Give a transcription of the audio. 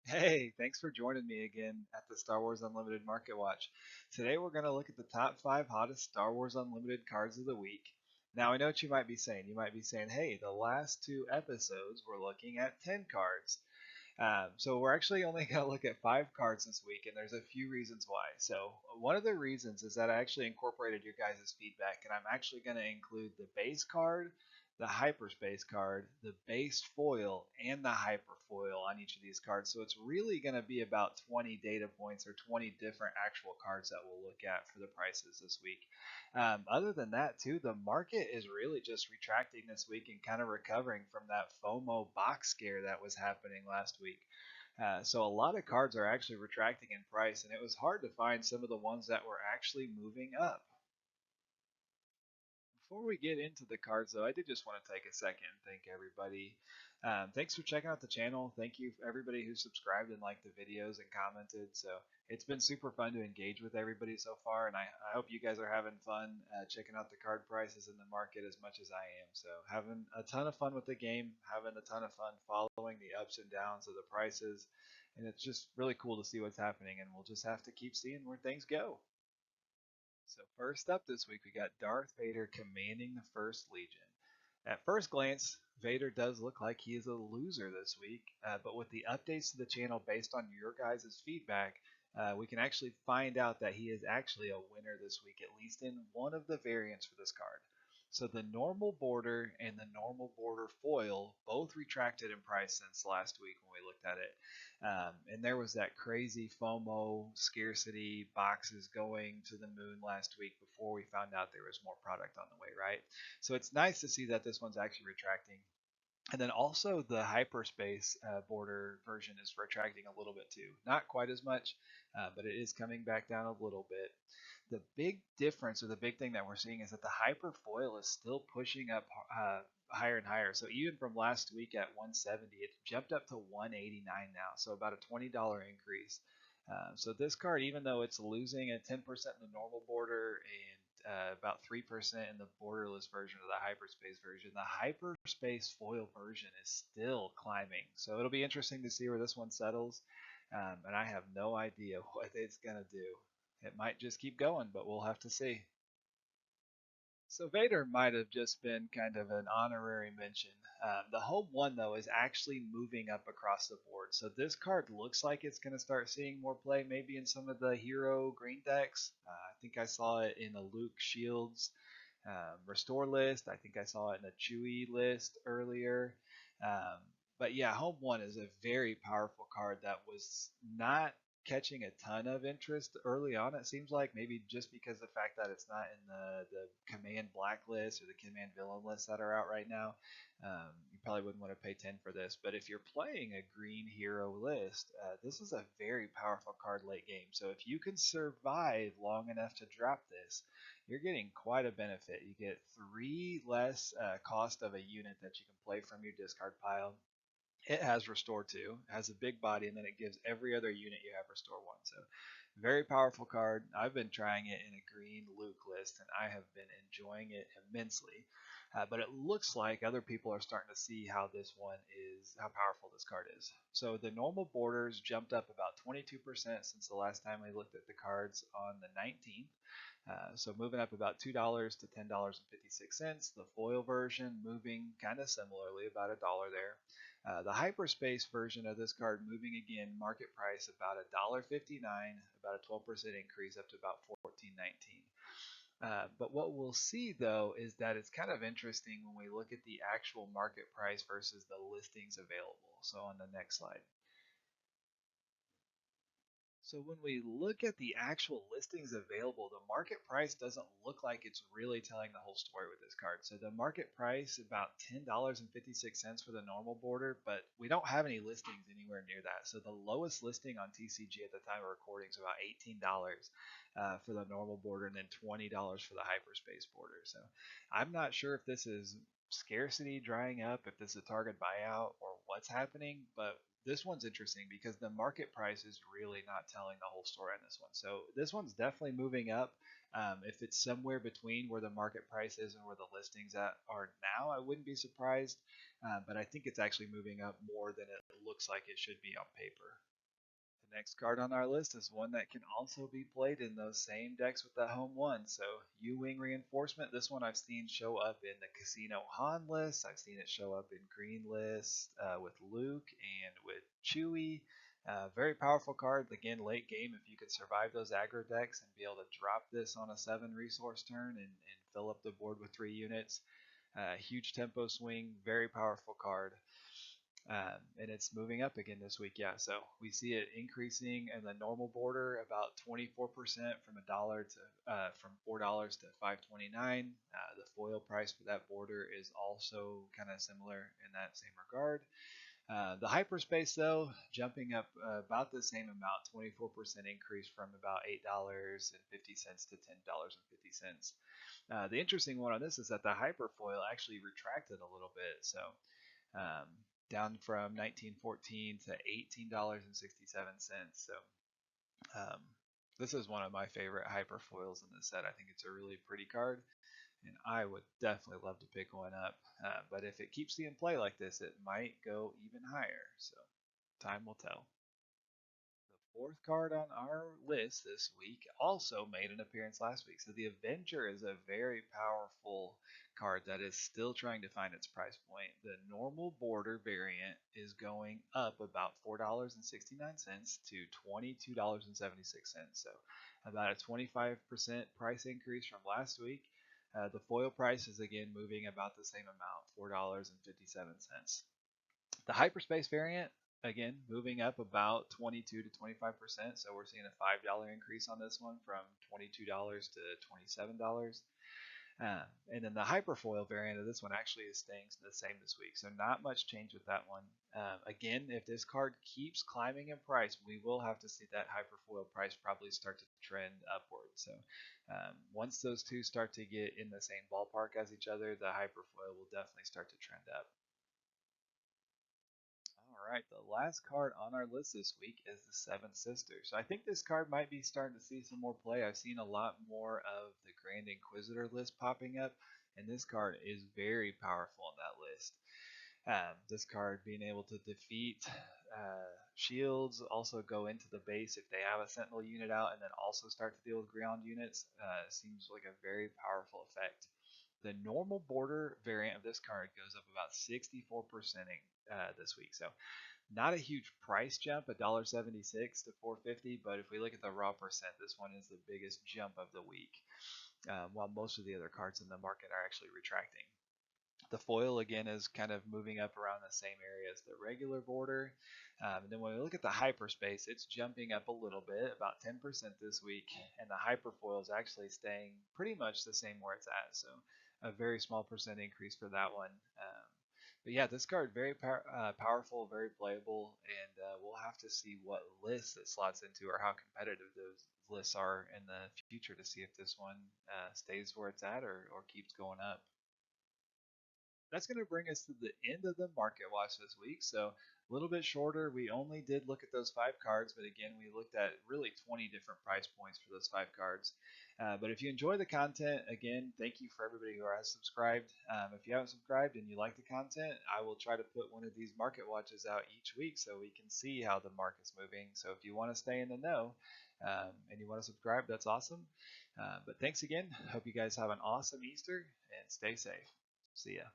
Hey, thanks for joining me again at the Star Wars Unlimited Market Watch. Today we're going to look at the top 5 hottest Star Wars Unlimited cards of the week. Now, I know what you might be saying. You might be saying, hey, the last 2 episodes we're looking at 10 cards. So we're actually only going to look at 5 cards this week, and there's a few reasons why. So one of the reasons is that I actually incorporated your guys' feedback, and I'm actually going to include the base card, the hyperspace card, the base foil, and the hyper foil on each of these cards. So it's really going to be about 20 data points or 20 different actual cards that we'll look at for the prices this week. Other than that, too, the market is really just retracting this week and kind of recovering from that FOMO box scare that was happening last week. So a lot of cards are actually retracting in price, and it was hard to find some of the ones that were actually moving up. Before we get into the cards, though, I did just want to take a second and thank everybody. Thanks for checking out the channel. Thank you for everybody who subscribed and liked the videos and commented. So it's been super fun to engage with everybody so far, and I hope you guys are having fun checking out the card prices in the market as much as I am. So having a ton of fun with the game, having a ton of fun following the ups and downs of the prices, and it's just really cool to see what's happening, and we'll just have to keep seeing where things go. So first up this week, we got Darth Vader commanding the First Legion. At first glance, Vader does look like he is a loser this week, but with the updates to the channel based on your guys' feedback, we can actually find out that he is actually a winner this week, at least in one of the variants for this card. So the normal border and the normal border foil both retracted in price since last week when we looked at it. And there was that crazy FOMO scarcity boxes going to the moon last week before we found out there was more product on the way, right? So it's nice to see that this one's actually retracting. And then also the hyperspace border version is retracting a little bit too. Not quite as much, but it is coming back down a little bit. The big difference, or the big thing that we're seeing, is that the hyperfoil is still pushing up higher and higher. So even from last week at 170, it's jumped up to 189 now. So about a $20 increase. So this card, even though it's losing at 10% in the normal border and about 3% in the borderless version of the hyperspace version, the hyperspace foil version is still climbing. So it'll be interesting to see where this one settles. And I have no idea what it's going to do. It might just keep going, but we'll have to see. So Vader might have just been kind of an honorary mention. The home one, though, is actually moving up across the board. So this card looks like it's going to start seeing more play, maybe in some of the hero green decks. I think I saw it in a Luke Shields restore list. I think I saw it in a Chewie list earlier. Um, but yeah, home one is a very powerful card that was not catching a ton of interest early on. It seems like maybe just because the fact that it's not in the command blacklist or the command villain list that are out right now. You probably wouldn't want to pay 10 for this, but if you're playing a green hero list, this is a very powerful card late game. So if you can survive long enough to drop this, you're getting quite a benefit. You get 3 less cost of a unit that you can play from your discard pile. It has Restore 2, has a big body, and then it gives every other unit you have Restore 1. So, very powerful card. I've been trying it in a green Luke list, and I have been enjoying it immensely. But it looks like other people are starting to see how this one is, how powerful this card is. So, the normal borders jumped up about 22% since the last time we looked at the cards on the 19th. So moving up about $2 to $10.56. The foil version moving kind of similarly, about $1 there. The hyperspace version of this card moving again, market price about $1.59, about a 12% increase up to about $14.19. But what we'll see though is that it's kind of interesting when we look at the actual market price versus the listings available. So on the next slide. So when we look at the actual listings available, the market price doesn't look like it's really telling the whole story with this card. So the market price about $10.56 for the normal border, but we don't have any listings anywhere near that. So the lowest listing on TCG at the time of recording is about $18 for the normal border and then $20 for the hyperspace border. So I'm not sure if this is scarcity drying up, if this is a target buyout or what's happening, but this one's interesting because the market price is really not telling the whole story on this one. So this one's definitely moving up. If it's somewhere between where the market price is and where the listings are now, I wouldn't be surprised. But I think it's actually moving up more than it looks like it should be on paper. The next card on our list is one that can also be played in those same decks with that home one. So U-Wing Reinforcement. This one I've seen show up in the Casino Han list. I've seen it show up in green list with Luke and with Chewie. Very powerful card. Again, late game, if you could survive those aggro decks and be able to drop this on a 7 resource turn and fill up the board with 3 units. Huge tempo swing, very powerful card. And it's moving up again this week. Yeah, so we see it increasing in the normal border about 24% from from $4 to $5.29. The foil price for that border is also kind of similar in that same regard. The hyperspace though jumping up about the same amount, 24% increase from about $8.50 to $10.50. The interesting one on this is that the hyperfoil actually retracted a little bit, so um, down from 1914 to $18.67. So um, this is one of my favorite hyperfoils in this set. I think it's a really pretty card, and I would definitely love to pick one up. But if it keeps seeing play like this, it might go even higher. So time will tell. The fourth card on our list this week also made an appearance last week. So the Avenger is a very powerful card that is still trying to find its price point. The normal border variant is going up about $4.69 to $22.76. So about a 25% price increase from last week. The foil price is again moving about the same amount, $4.57. The hyperspace variant, again, moving up about 22 to 25%. So we're seeing a $5 increase on this one from $22 to $27. And then the hyperfoil variant of this one actually is staying the same this week. So not much change with that one. Again, if this card keeps climbing in price, we will have to see that hyperfoil price probably start to trend upward. So once those two start to get in the same ballpark as each other, the hyperfoil will definitely start to trend up. All right, the last card on our list this week is the Seventh Sister. So I think this card might be starting to see some more play. I've seen a lot more of the Grand Inquisitor list popping up, and this card is very powerful in that list. This card being able to defeat shields, also go into the base if they have a Sentinel unit out, and then also start to deal with ground units, seems like a very powerful effect. The normal border variant of this card goes up about 64% this week. So not a huge price jump, $1.76 to $4.50, but if we look at the raw percent, this one is the biggest jump of the week, while most of the other cards in the market are actually retracting. The foil again is kind of moving up around the same area as the regular border. And then when we look at the hyperspace, it's jumping up a little bit, about 10% this week, and the hyperfoil is actually staying pretty much the same where it's at. So a very small percent increase for that one. But yeah, this card very powerful, very playable, and we'll have to see what list it slots into or how competitive those lists are in the future to see if this one stays where it's at or keeps going up. That's going to bring us to the end of the market watch this week. So a little bit shorter. We only did look at those 5 cards, but again, we looked at really 20 different price points for those 5 cards. But if you enjoy the content, again, thank you for everybody who has subscribed. If you haven't subscribed and you like the content, I will try to put one of these market watches out each week so we can see how the market's moving. So if you want to stay in the know and you want to subscribe, that's awesome. But thanks again. Hope you guys have an awesome Easter and stay safe. See ya.